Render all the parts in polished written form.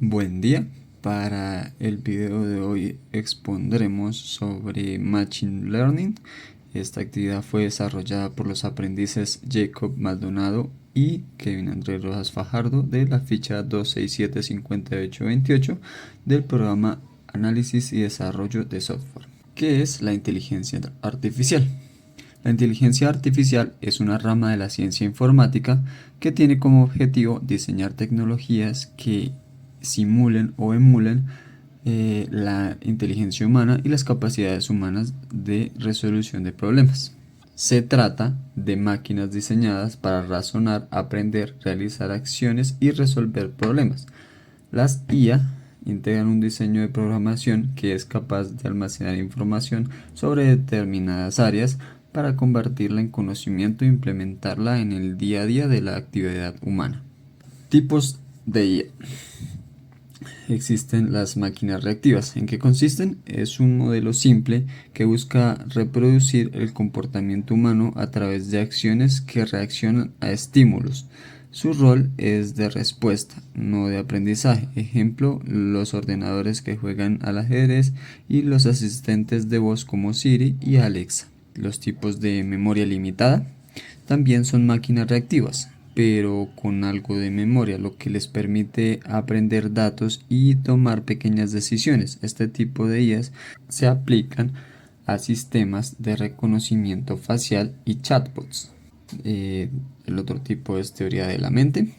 Buen día. Para el video de hoy expondremos sobre Machine Learning. Esta actividad fue desarrollada por los aprendices Jacob Maldonado y Kevin Andrés Rojas Fajardo de la ficha 2675828 del programa Análisis y Desarrollo de Software. ¿Qué es la inteligencia artificial? La inteligencia artificial es una rama de la ciencia informática que tiene como objetivo diseñar tecnologías que simulen o emulen la inteligencia humana y las capacidades humanas de resolución de problemas. Se trata de máquinas diseñadas para razonar, aprender, realizar acciones y resolver problemas. Las IA integran un diseño de programación que es capaz de almacenar información sobre determinadas áreas para convertirla en conocimiento e implementarla en el día a día de la actividad humana. Tipos de IA. Existen las máquinas reactivas. ¿En qué consisten? Es un modelo simple que busca reproducir el comportamiento humano a través de acciones que reaccionan a estímulos. Su rol es de respuesta, no de aprendizaje. Ejemplo, los ordenadores que juegan al ajedrez y los asistentes de voz como Siri y Alexa. Los tipos de memoria limitada también son máquinas reactivas, pero con algo de memoria, lo que les permite aprender datos y tomar pequeñas decisiones. Este tipo de IAs se aplican a sistemas de reconocimiento facial y chatbots. El otro tipo es teoría de la mente,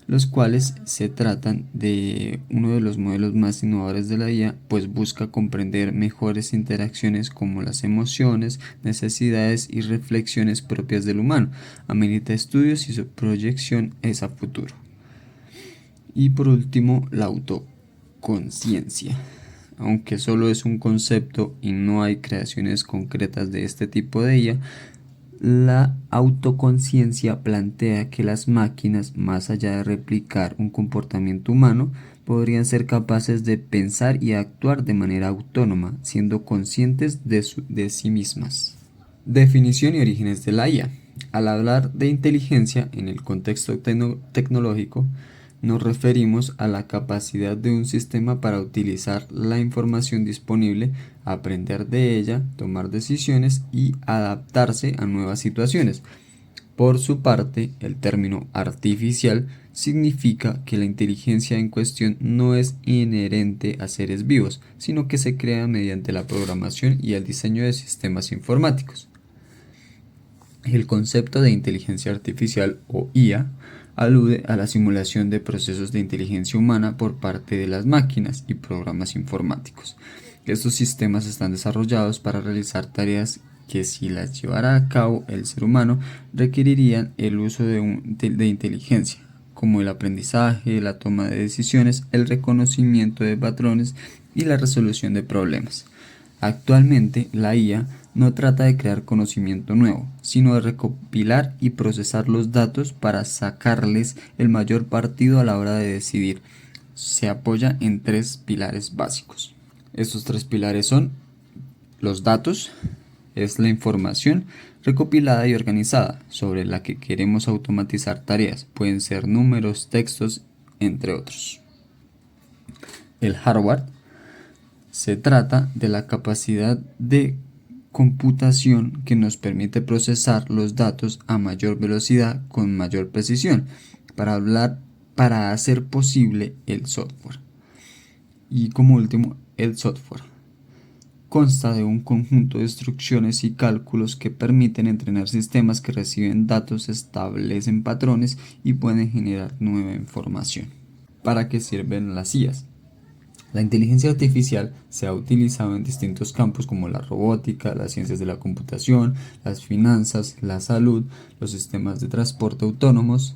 los cuales se tratan de uno de los modelos más innovadores de la IA, pues busca comprender mejores interacciones como las emociones, necesidades y reflexiones propias del humano, amerita estudios y su proyección es a futuro. Y por último, la autoconciencia. Aunque solo es un concepto y no hay creaciones concretas de este tipo de IA, la autoconciencia plantea que las máquinas, más allá de replicar un comportamiento humano, podrían ser capaces de pensar y actuar de manera autónoma, siendo conscientes de sí mismas. Definición y orígenes de la IA. Al hablar de inteligencia en el contexto tecnológico, nos referimos a la capacidad de un sistema para utilizar la información disponible, aprender de ella, tomar decisiones y adaptarse a nuevas situaciones. Por su parte, el término artificial significa que la inteligencia en cuestión no es inherente a seres vivos, sino que se crea mediante la programación y el diseño de sistemas informáticos. El concepto de inteligencia artificial o IA alude a la simulación de procesos de inteligencia humana por parte de las máquinas y programas informáticos. Estos sistemas están desarrollados para realizar tareas que, si las llevara a cabo el ser humano, requerirían el uso de inteligencia, como el aprendizaje, la toma de decisiones, el reconocimiento de patrones y la resolución de problemas. Actualmente, la IA no trata de crear conocimiento nuevo, sino de recopilar y procesar los datos para sacarles el mayor partido a la hora de decidir. Se apoya en tres pilares básicos. Estos tres pilares son los datos, es la información recopilada y organizada sobre la que queremos automatizar tareas, pueden ser números, textos, entre otros. El hardware se trata de la capacidad de computación que nos permite procesar los datos a mayor velocidad con mayor precisión para hacer posible el software. Y como último, el software consta de un conjunto de instrucciones y cálculos que permiten entrenar sistemas que reciben datos, establecen patrones y pueden generar nueva información. ¿Para qué sirven las IAs? La inteligencia artificial se ha utilizado en distintos campos como la robótica, las ciencias de la computación, las finanzas, la salud, los sistemas de transporte autónomos,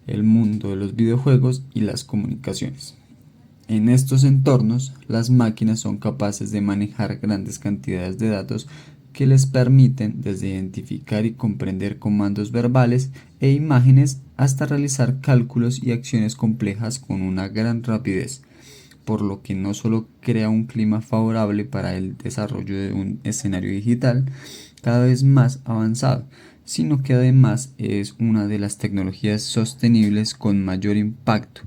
el mundo de los videojuegos y las comunicaciones. En estos entornos, las máquinas son capaces de manejar grandes cantidades de datos que les permiten desde identificar y comprender comandos verbales e imágenes hasta realizar cálculos y acciones complejas con una gran rapidez, por lo que no solo crea un clima favorable para el desarrollo de un escenario digital cada vez más avanzado, sino que además es una de las tecnologías sostenibles con mayor impacto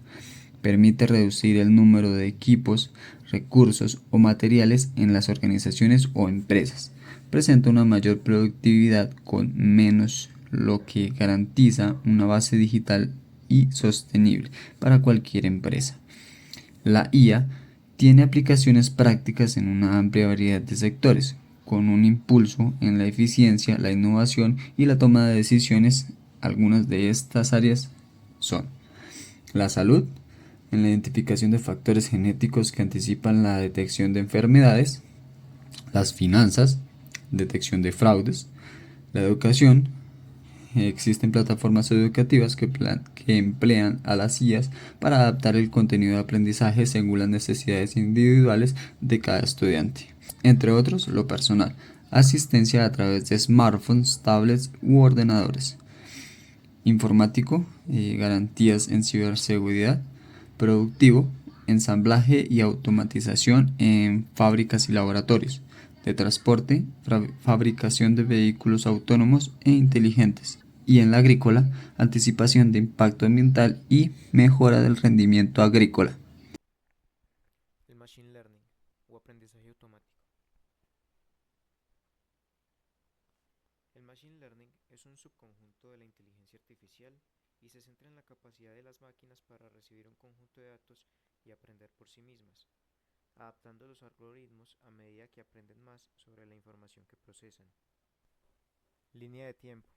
Permite reducir el número de equipos, recursos o materiales en las organizaciones o empresas. Presenta una mayor productividad con menos, lo que garantiza una base digital y sostenible para cualquier empresa. La IA tiene aplicaciones prácticas en una amplia variedad de sectores, con un impulso en la eficiencia, la innovación y la toma de decisiones. Algunas de estas áreas son la salud, en la identificación de factores genéticos que anticipan la detección de enfermedades; las finanzas, detección de fraudes; la educación, existen plataformas educativas que emplean a las IAs para adaptar el contenido de aprendizaje según las necesidades individuales de cada estudiante. Entre otros, lo personal, asistencia a través de smartphones, tablets u ordenadores. Informático, garantías en ciberseguridad; productivo, ensamblaje y automatización en fábricas y laboratorios; de transporte, fabricación de vehículos autónomos e inteligentes; y en la agrícola, anticipación de impacto ambiental y mejora del rendimiento agrícola. El Machine Learning o aprendizaje automático. El Machine Learning es un subconjunto de la inteligencia artificial y se centra en la capacidad de las máquinas para recibir un conjunto de datos y aprender por sí mismas, adaptando los algoritmos a medida que aprenden más sobre la información que procesan. Línea de tiempo.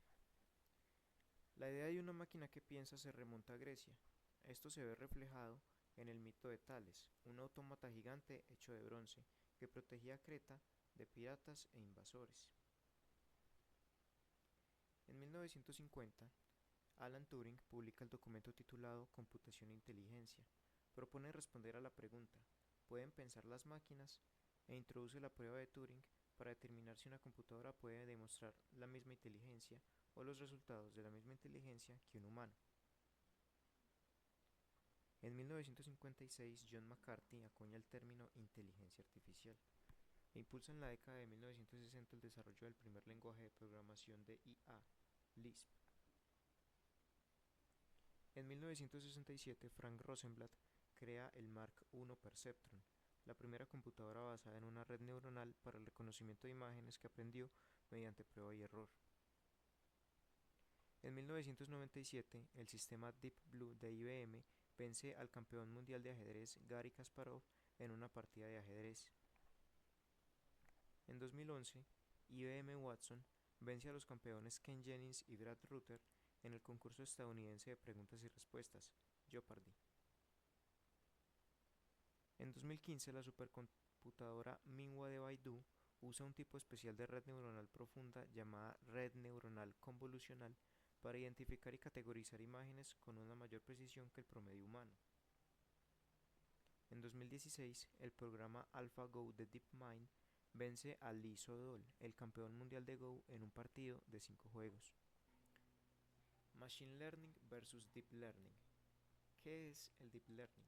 La idea de una máquina que piensa se remonta a Grecia. Esto se ve reflejado en el mito de Tales, un autómata gigante hecho de bronce que protegía a Creta de piratas e invasores. En 1950, Alan Turing publica el documento titulado Computación e Inteligencia. Propone responder a la pregunta: ¿pueden pensar las máquinas? E introduce la prueba de Turing para determinar si una computadora puede demostrar la misma inteligencia o los resultados de la misma inteligencia que un humano. En 1956, John McCarthy acuña el término inteligencia artificial e impulsa en la década de 1960 el desarrollo del primer lenguaje de programación de IA, Lisp. En 1967, Frank Rosenblatt crea el Mark I Perceptron, la primera computadora basada en una red neuronal para el reconocimiento de imágenes que aprendió mediante prueba y error. En 1997, el sistema Deep Blue de IBM vence al campeón mundial de ajedrez Garry Kasparov en una partida de ajedrez. En 2011, IBM Watson vence a los campeones Ken Jennings y Brad Rutter en el concurso estadounidense de preguntas y respuestas, Jeopardy! En 2015, la supercomputadora Minwa de Baidu usa un tipo especial de red neuronal profunda llamada red neuronal convolucional para identificar y categorizar imágenes con una mayor precisión que el promedio humano. En 2016, el programa AlphaGo de DeepMind vence a Lee Sedol, el campeón mundial de Go, en un partido de 5 juegos. Machine Learning versus Deep Learning. ¿Qué es el Deep Learning?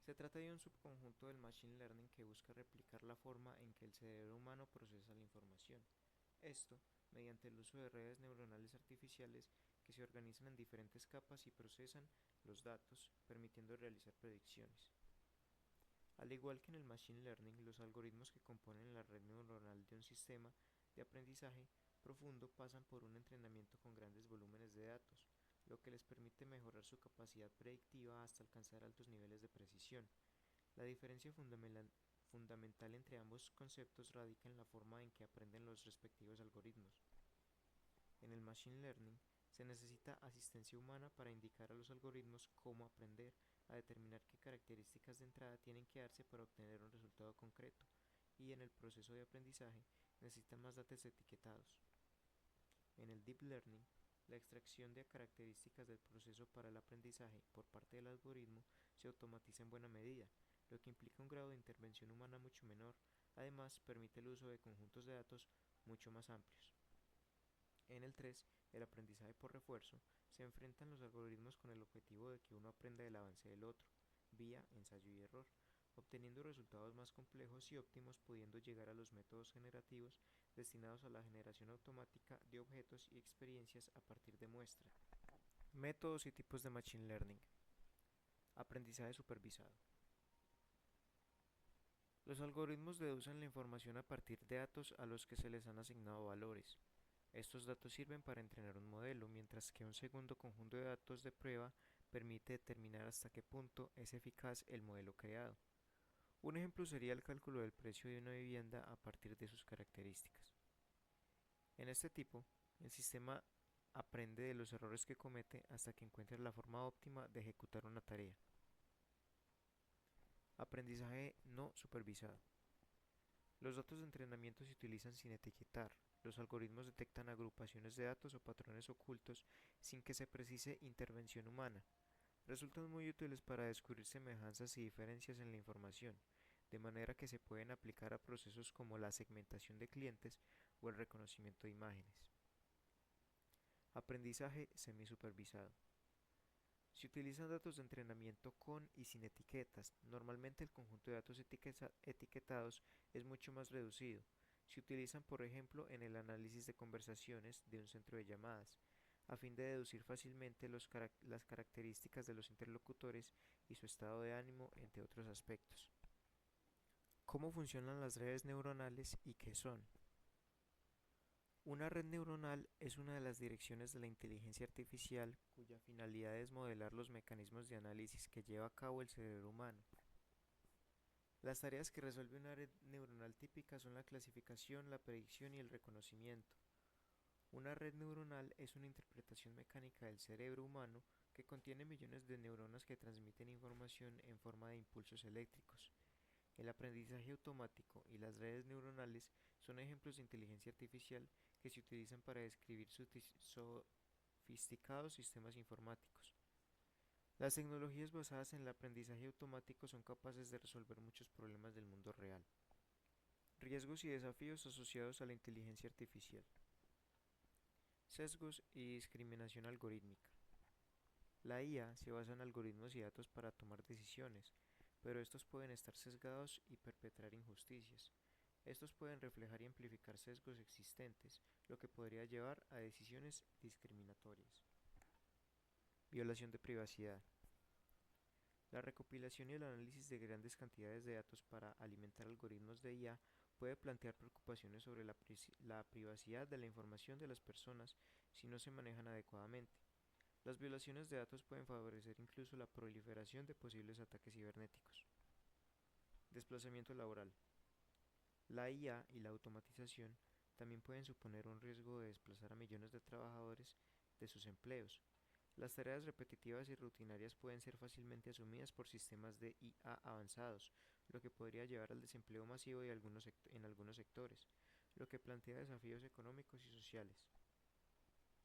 Se trata de un subconjunto del Machine Learning que busca replicar la forma en que el cerebro humano procesa la información. Esto mediante el uso de redes neuronales artificiales que se organizan en diferentes capas y procesan los datos, permitiendo realizar predicciones. Al igual que en el Machine Learning, los algoritmos que componen la red neuronal de un sistema de aprendizaje profundo pasan por un entrenamiento con grandes volúmenes de datos, lo que les permite mejorar su capacidad predictiva hasta alcanzar altos niveles de precisión. La diferencia fundamental entre ambos conceptos radica en la forma en que aprenden los respectivos algoritmos. En el Machine Learning se necesita asistencia humana para indicar a los algoritmos cómo aprender, a determinar qué características de entrada tienen que darse para obtener un resultado concreto, y en el proceso de aprendizaje necesitan más datos etiquetados. En el Deep Learning, la extracción de características del proceso para el aprendizaje por parte del algoritmo se automatiza en buena medida, lo que implica un grado de intervención humana mucho menor. Además, permite el uso de conjuntos de datos mucho más amplios. En el 3, el aprendizaje por refuerzo, se enfrentan los algoritmos con el objetivo de que uno aprenda el avance del otro, vía ensayo y error, obteniendo resultados más complejos y óptimos, pudiendo llegar a los métodos generativos destinados a la generación automática de objetos y experiencias a partir de muestra. Métodos y tipos de Machine Learning. Aprendizaje supervisado. Los algoritmos deducen la información a partir de datos a los que se les han asignado valores. Estos datos sirven para entrenar un modelo, mientras que un segundo conjunto de datos de prueba permite determinar hasta qué punto es eficaz el modelo creado. Un ejemplo sería el cálculo del precio de una vivienda a partir de sus características. En este tipo, el sistema aprende de los errores que comete hasta que encuentre la forma óptima de ejecutar una tarea. Aprendizaje no supervisado. Los datos de entrenamiento se utilizan sin etiquetar. Los algoritmos detectan agrupaciones de datos o patrones ocultos sin que se precise intervención humana. Resultan muy útiles para descubrir semejanzas y diferencias en la información, de manera que se pueden aplicar a procesos como la segmentación de clientes o el reconocimiento de imágenes. Aprendizaje semisupervisado. Se utilizan datos de entrenamiento con y sin etiquetas. Normalmente el conjunto de datos etiquetados es mucho más reducido. Se utilizan, por ejemplo, en el análisis de conversaciones de un centro de llamadas, a fin de deducir fácilmente las características de los interlocutores y su estado de ánimo, entre otros aspectos. ¿Cómo funcionan las redes neuronales y qué son? Una red neuronal es una de las direcciones de la inteligencia artificial cuya finalidad es modelar los mecanismos de análisis que lleva a cabo el cerebro humano. Las tareas que resuelve una red neuronal típica son la clasificación, la predicción y el reconocimiento. Una red neuronal es una interpretación mecánica del cerebro humano que contiene millones de neuronas que transmiten información en forma de impulsos eléctricos. El aprendizaje automático y las redes neuronales son ejemplos de inteligencia artificial que se utilizan para describir sofisticados sistemas informáticos. Las tecnologías basadas en el aprendizaje automático son capaces de resolver muchos problemas del mundo real. Riesgos y desafíos asociados a la inteligencia artificial. Sesgos y discriminación algorítmica. La IA se basa en algoritmos y datos para tomar decisiones, pero estos pueden estar sesgados y perpetrar injusticias. Estos pueden reflejar y amplificar sesgos existentes, lo que podría llevar a decisiones discriminatorias. Violación de privacidad. La recopilación y el análisis de grandes cantidades de datos para alimentar algoritmos de IA puede plantear preocupaciones sobre la privacidad de la información de las personas si no se manejan adecuadamente. Las violaciones de datos pueden favorecer incluso la proliferación de posibles ataques cibernéticos. Desplazamiento laboral. La IA y la automatización también pueden suponer un riesgo de desplazar a millones de trabajadores de sus empleos. Las tareas repetitivas y rutinarias pueden ser fácilmente asumidas por sistemas de IA avanzados, lo que podría llevar al desempleo masivo en algunos sectores, lo que plantea desafíos económicos y sociales.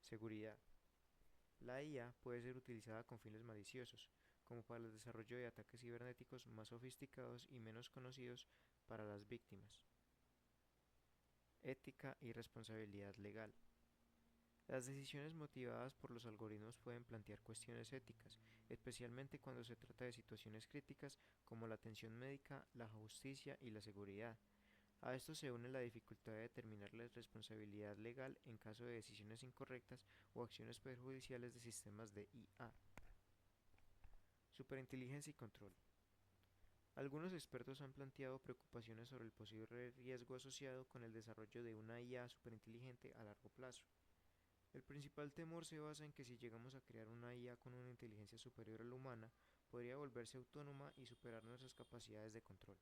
Seguridad. La IA puede ser utilizada con fines maliciosos, como para el desarrollo de ataques cibernéticos más sofisticados y menos conocidos para las víctimas. Ética y responsabilidad legal. Las decisiones motivadas por los algoritmos pueden plantear cuestiones éticas, especialmente cuando se trata de situaciones críticas como la atención médica, la justicia y la seguridad. A esto se une la dificultad de determinar la responsabilidad legal en caso de decisiones incorrectas o acciones perjudiciales de sistemas de IA. Superinteligencia y control. Algunos expertos han planteado preocupaciones sobre el posible riesgo asociado con el desarrollo de una IA superinteligente a largo plazo. El principal temor se basa en que si llegamos a crear una IA con una inteligencia superior a la humana, podría volverse autónoma y superar nuestras capacidades de control.